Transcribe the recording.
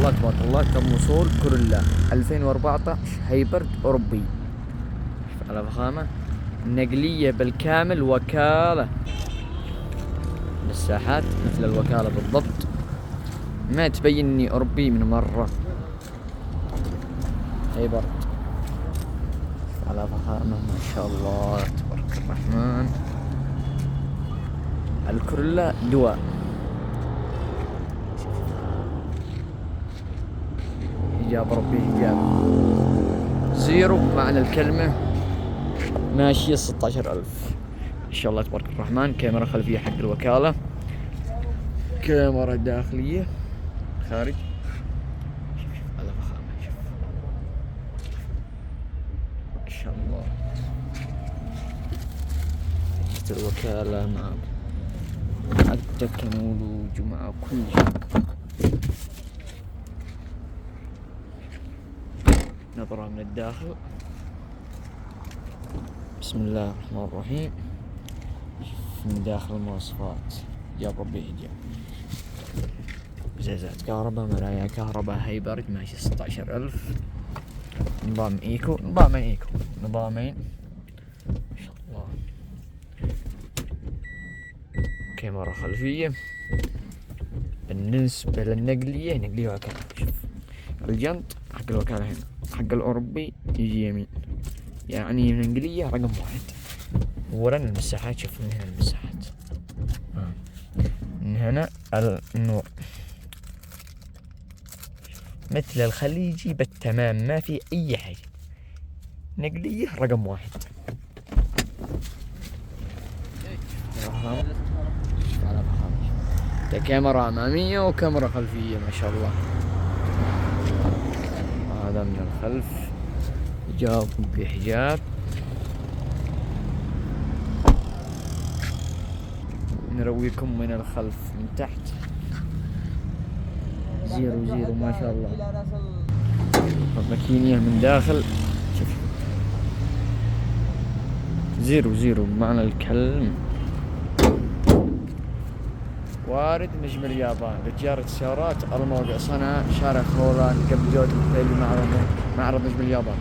الله تبارك الله. تم وصول كورولا 2014 هايبرد أوروبي على فخامة، نقلية بالكامل، وكالة. مساحات مثل الوكالة بالضبط، ما تبين اني أوروبي من مرة. هايبرد على فخامة ما شاء الله تبارك الرحمن. الكورولا دواء، إجابة ربي إجابة. زيرو معنى الكلمة، ماشية 16,000 إن شاء الله تبارك الرحمن. كاميرا خلفية حق الوكالة، كاميرا داخلية خارج. شوف على فخامة، شوف ما شاء الله. الوكالة مع التكنولوجيا مع كل شيء. نظرة من الداخل. بسم الله الرحمن الرحيم. من داخل المواصفات يا ربي هدية. زيزات كهرباء، مرايا كهرباء، هايبرد ماشي 16,000. نظام ايكو، نظامين ما شاء الله. كاميرا خلفية. بالنسبة للنقلية، نقلية وكالة. شوف الجنط حق الوكالة هنا، حق الأوروبي يجي يمين، يعني النقلية رقم 1. ورن المساحات، شوف من هنا المساحات، من هنا النور مثل الخليجي بالتمام، ما في أي حاجة. نقلية رقم 1. على فخامة، كاميرا أمامية وكاميرا خلفية ما شاء الله. هذا من الخلف، حجاب بحجاب. نرويكم من الخلف من تحت. زيرو ما شاء الله. ماكينية من داخل، شوف زيرو بمعنى الكلمة. وارد نجم اليابان، بتجارة السيارات، الموقع صنعاء، شارع خولان، قبل جودة الحلي، معرض نجم اليابان.